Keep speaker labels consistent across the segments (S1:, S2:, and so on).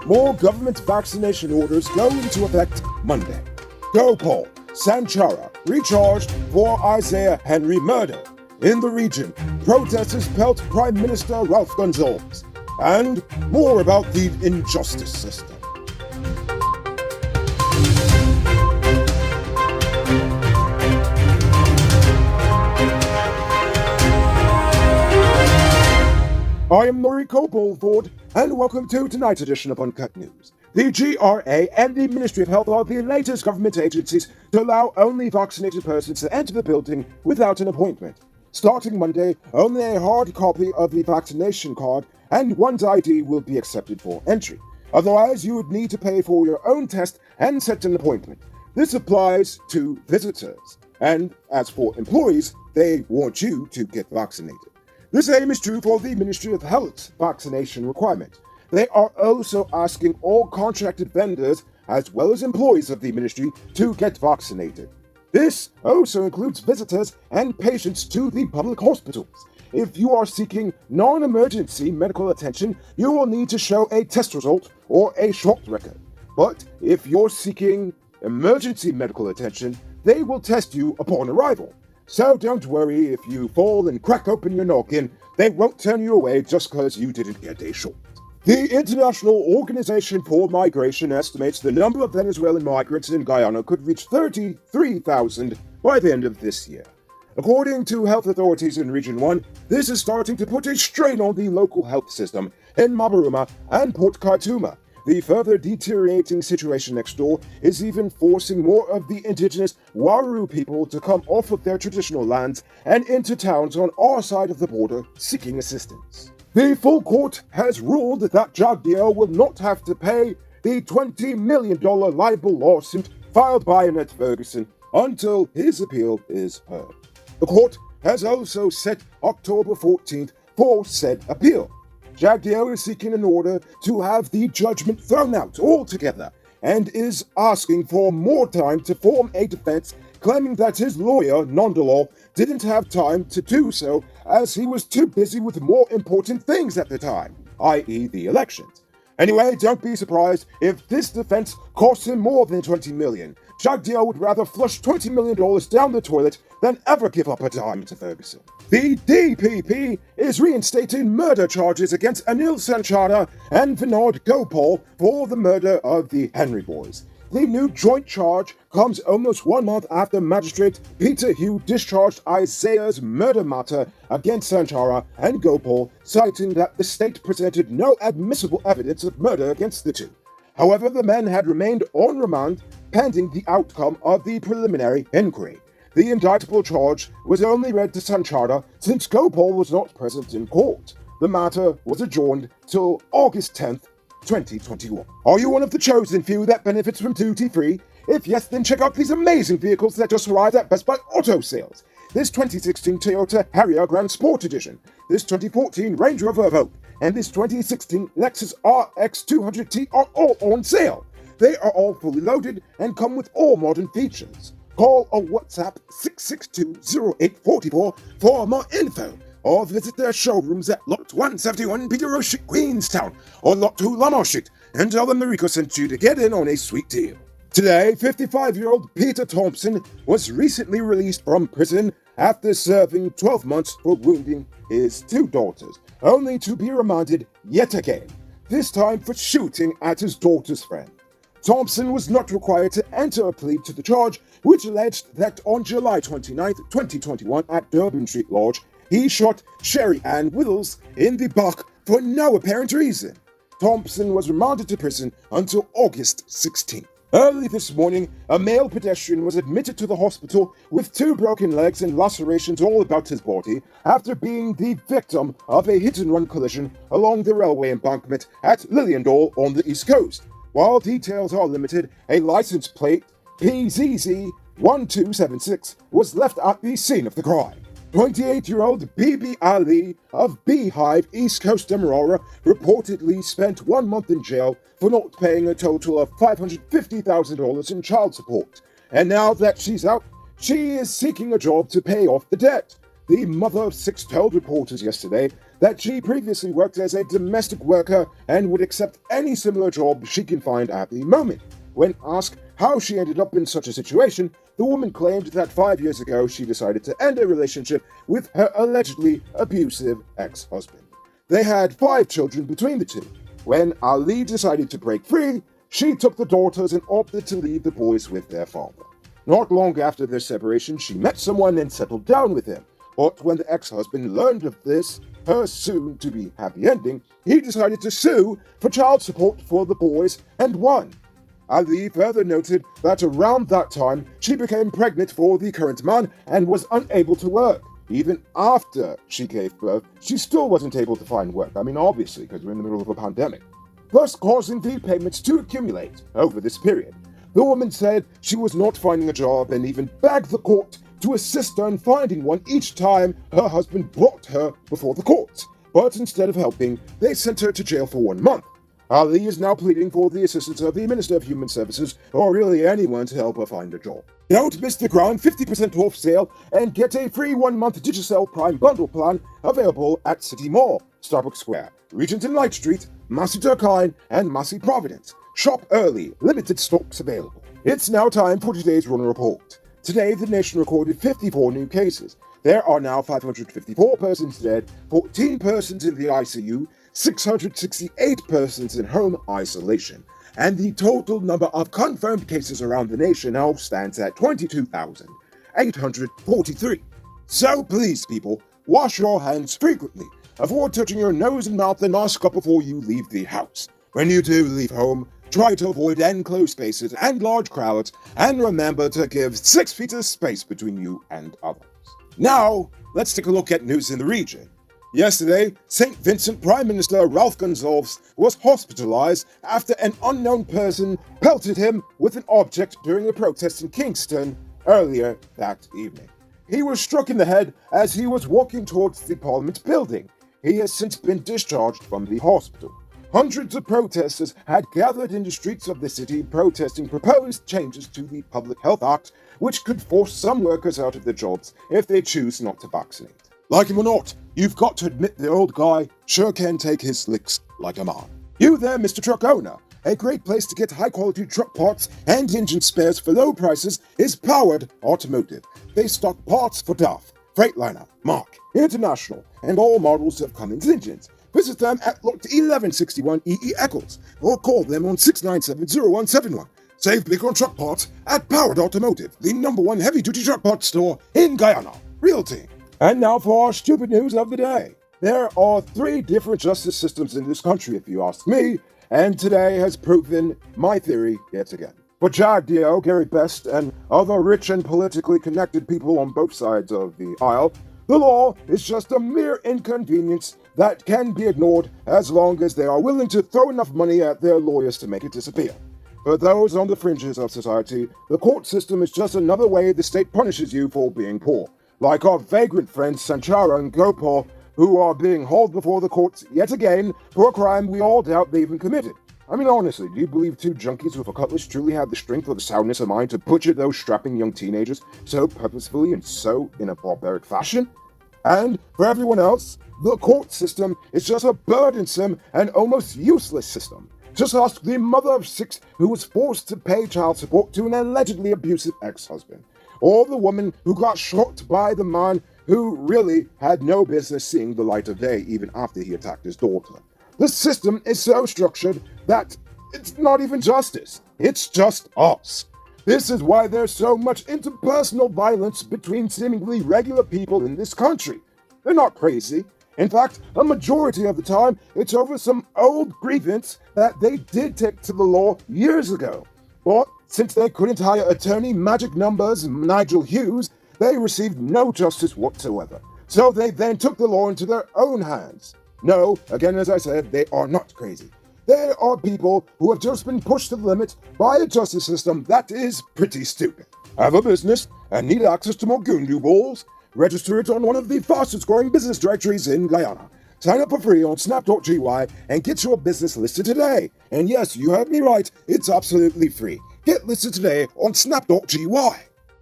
S1: More government vaccination orders go into effect Monday. Gopal, Sanchara, recharged for Isaiah Henry murder. In the region, protesters pelt Prime Minister Ralph Gonzalez. And more about the injustice system. I am Noriko Bolford, and welcome to tonight's edition of Uncut News. The GRA and the Ministry of Health are the latest government agencies to allow only vaccinated persons to enter the building without an appointment. Starting Monday, only a hard copy of the vaccination card and one's ID will be accepted for entry. Otherwise, you would need to pay for your own test and set an appointment. This applies to visitors. And as for employees, they want you to get vaccinated. The same is true for the Ministry of Health's vaccination requirement. They are also asking all contracted vendors, as well as employees of the ministry, to get vaccinated. This also includes visitors and patients to the public hospitals. If you are seeking non-emergency medical attention, you will need to show a test result or a short record. But if you're seeking emergency medical attention, they will test you upon arrival. So don't worry if you fall and crack open your noggin, they won't turn you away just because you didn't get a shot. The International Organization for Migration estimates the number of Venezuelan migrants in Guyana could reach 33,000 by the end of this year. According to health authorities in Region 1, this is starting to put a strain on the local health system in Mabaruma and Port Khartoum. The further deteriorating situation next door is even forcing more of the indigenous Waru people to come off of their traditional lands and into towns on our side of the border seeking assistance. The full court has ruled that Jagdeo will not have to pay the $20 million libel lawsuit filed by Annette Ferguson until his appeal is heard. The court has also set October 14th for said appeal. Jagdeo is seeking an order to have the judgment thrown out altogether and is asking for more time to form a defense, claiming that his lawyer, Nondalaw, didn't have time to do so as he was too busy with more important things at the time, i.e. the elections. Anyway, don't be surprised if this defense costs him more than $20 million. Jagdeo would rather flush $20 million down the toilet than ever give up a dime to Ferguson. The DPP is reinstating murder charges against Anil Sanchara and Vinod Gopal for the murder of the Henry boys. The new joint charge comes almost 1 month after Magistrate Peter Hugh discharged Isaiah's murder matter against Sanchara and Gopal, citing that the state presented no admissible evidence of murder against the two. However, the men had remained on remand pending the outcome of the preliminary inquiry. The indictable charge was only read to Sanchara since Gopal was not present in court. The matter was adjourned till August 10th, 2021. Are you one of the chosen few that benefits from duty-free? If yes, then check out these amazing vehicles that just arrived at Best Buy Auto Sales. This 2016 Toyota Harrier Grand Sport Edition, this 2014 Range Rover Evoque, and this 2016 Lexus RX 200T are all on sale. They are all fully loaded and come with all modern features. Call or WhatsApp 662-0844 for more info, or visit their showrooms at Lot 171 Peterborough Street, Queenstown, or Lot 2 Lamar Street, and tell them Noriko sent you to get in on a sweet deal. Today, 55-year-old Peter Thompson was recently released from prison after serving 12 months for wounding his 2 daughters, only to be remanded yet again, this time for shooting at his daughter's friend. Thompson was not required to enter a plea to the charge, which alleged that on July 29, 2021 at Durban Street Lodge, he shot Sherry Ann Wills in the back for no apparent reason. Thompson was remanded to prison until August 16. Early this morning, a male pedestrian was admitted to the hospital with 2 broken legs and lacerations all about his body after being the victim of a hit-and-run collision along the railway embankment at Lilliendal on the East Coast. While details are limited, a license plate PZZ1276 was left at the scene of the crime. 28-year-old Bibi Ali of Beehive, East Coast Demerara, reportedly spent 1 month in jail for not paying a total of $550,000 in child support. And now that she's out, she is seeking a job to pay off the debt. The mother of 6 told reporters yesterday that she previously worked as a domestic worker and would accept any similar job she can find at the moment. When asked how she ended up in such a situation, the woman claimed that 5 years ago she decided to end a relationship with her allegedly abusive ex-husband. They had 5 children between the two. When Ali decided to break free, she took the daughters and opted to leave the boys with their father. Not long after their separation, she met someone and settled down with him. But when the ex-husband learned of this, her soon-to-be happy ending, he decided to sue for child support for the boys and won. Ali further noted that around that time, she became pregnant for the current man and was unable to work. Even after she gave birth, she still wasn't able to find work. I mean, obviously, because we're in the middle of a pandemic, thus causing the payments to accumulate over this period. The woman said she was not finding a job and even begged the court to assist her in finding one each time her husband brought her before the court. But instead of helping, they sent her to jail for 1 month. Ali is now pleading for the assistance of the Minister of Human Services, or really anyone, to help her find a job. Don't miss the Crown 50% off sale and get a free 1-month Digicel Prime bundle plan available at City Mall, Starbucks Square, Regent and Light Street, Massey Turkine, and Massey Providence. Shop early, limited stocks available. It's now time for today's Runner Report. Today, the nation recorded 54 new cases. There are now 554 persons dead, 14 persons in the ICU, 668 persons in home isolation, and the total number of confirmed cases around the nation now stands at 22,843. So please, people, wash your hands frequently, avoid touching your nose and mouth, and mask up before you leave the house. When you do leave home, try to avoid enclosed spaces and large crowds, and remember to give 6 feet of space between you and others. Now, let's take a look at news in the region. Yesterday, St. Vincent Prime Minister Ralph Gonsalves was hospitalized after an unknown person pelted him with an object during a protest in Kingston earlier that evening. He was struck in the head as he was walking towards the Parliament building. He has since been discharged from the hospital. Hundreds of protesters had gathered in the streets of the city protesting proposed changes to the Public Health Act, which could force some workers out of their jobs if they choose not to vaccinate. Like him or not, you've got to admit the old guy sure can take his licks like a man. You there, Mr. Truck Owner. A great place to get high-quality truck parts and engine spares for low prices is Powered Automotive. They stock parts for DAF, Freightliner, Mark, International, and all models of Cummins engines. Visit them at Lot 1161 E.E. Eccles, or call them on 697-0171. Save big on truck parts at Powered Automotive, the #1 heavy-duty truck parts store in Guyana. Real team. And now for our stupid news of the day. There are 3 different justice systems in this country, if you ask me, and today has proven my theory yet again. For Jack Dio, Gary Best, and other rich and politically connected people on both sides of the aisle, the law is just a mere inconvenience that can be ignored as long as they are willing to throw enough money at their lawyers to make it disappear. For those on the fringes of society, the court system is just another way the state punishes you for being poor. Like our vagrant friends Sanchara and Gopal, who are being hauled before the courts yet again for a crime we all doubt they even committed. I mean, honestly, do you believe 2 junkies with a cutlass truly have the strength or the soundness of mind to butcher those strapping young teenagers so purposefully and so in a barbaric fashion? And for everyone else, the court system is just a burdensome and almost useless system. Just ask the mother of 6 who was forced to pay child support to an allegedly abusive ex-husband, or the woman who got shot by the man who really had no business seeing the light of day even after he attacked his daughter. The system is so structured that it's not even justice, it's just us. This is why there's so much interpersonal violence between seemingly regular people in this country. They're not crazy. In fact, a majority of the time, it's over some old grievance that they did take to the law years ago. But since they couldn't hire attorney Magic Numbers Nigel Hughes, they received no justice whatsoever. So they then took the law into their own hands. No, again, as I said, they are not crazy. There are people who have just been pushed to the limit by a justice system that is pretty stupid. Have a business and need access to more Goondu balls? Register it on one of the fastest growing business directories in Guyana. Sign up for free on snap.gy and get your business listed today. And yes, you heard me right, it's absolutely free. Get listed today on snap.gy.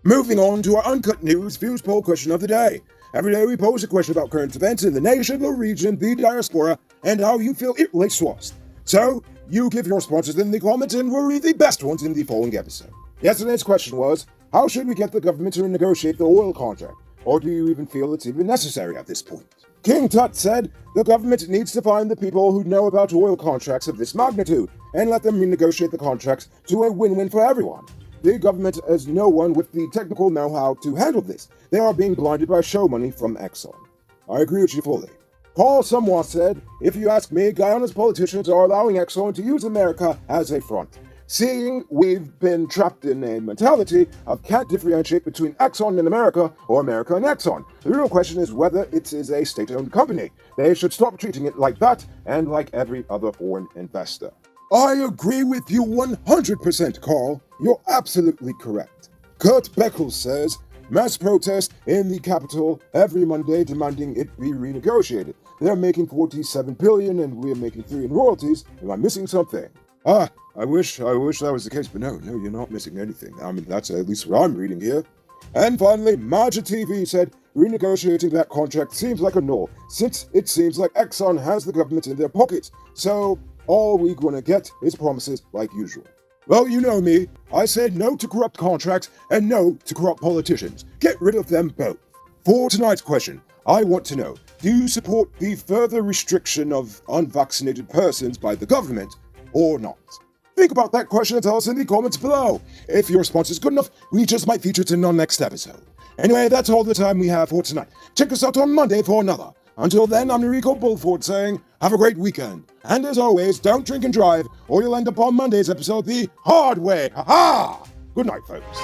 S1: Moving on to our Uncut News Views poll question of the day. Every day we pose a question about current events in the nation, the region, the diaspora, and how you feel it relates to us. So, you give your responses in the comments and we'll read the best ones in the following episode. Yesterday's question was, how should we get the government to negotiate the oil contract? Or do you even feel it's even necessary at this point? King Tut said, the government needs to find the people who know about oil contracts of this magnitude and let them renegotiate the contracts to a win-win for everyone. The government has no one with the technical know-how to handle this. They are being blinded by show money from Exxon. I agree with you fully. Paul Somewhat said, if you ask me, Guyana's politicians are allowing Exxon to use America as a front. Seeing we've been trapped in a mentality of can't differentiate between Exxon and America or America and Exxon. The real question is whether it is a state-owned company. They should stop treating it like that and like every other foreign investor. I agree with you 100%, Carl. You're absolutely correct. Kurt Beckles says, mass protest in the capital every Monday demanding it be renegotiated. They're making $47 billion and we're making $3 in royalties. Am I missing something? I wish that was the case, but no, you're not missing anything. I mean, that's at least what I'm reading here. And finally, Maja TV said, renegotiating that contract seems like a no, since it seems like Exxon has the government in their pockets. So, all we're gonna get is promises like usual. Well, you know me. I said no to corrupt contracts and no to corrupt politicians. Get rid of them both. For tonight's question, I want to know, do you support the further restriction of unvaccinated persons by the government or not? Think about that question and tell us in the comments below. If your response is good enough, we just might feature it in our next episode. Anyway, that's all the time we have for tonight. Check us out on Monday for another. Until then, I'm Noriko Bulford saying, have a great weekend. And as always, don't drink and drive, or you'll end up on Monday's episode the hard way. Ha-ha! Good night, folks.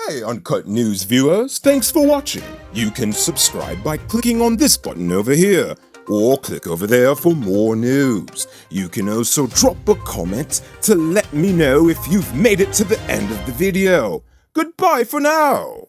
S1: Hey, Uncut News viewers, thanks for watching. You can subscribe by clicking on this button over here, or click over there for more news. You can also drop a comment to let me know if you've made it to the end of the video. Goodbye for now.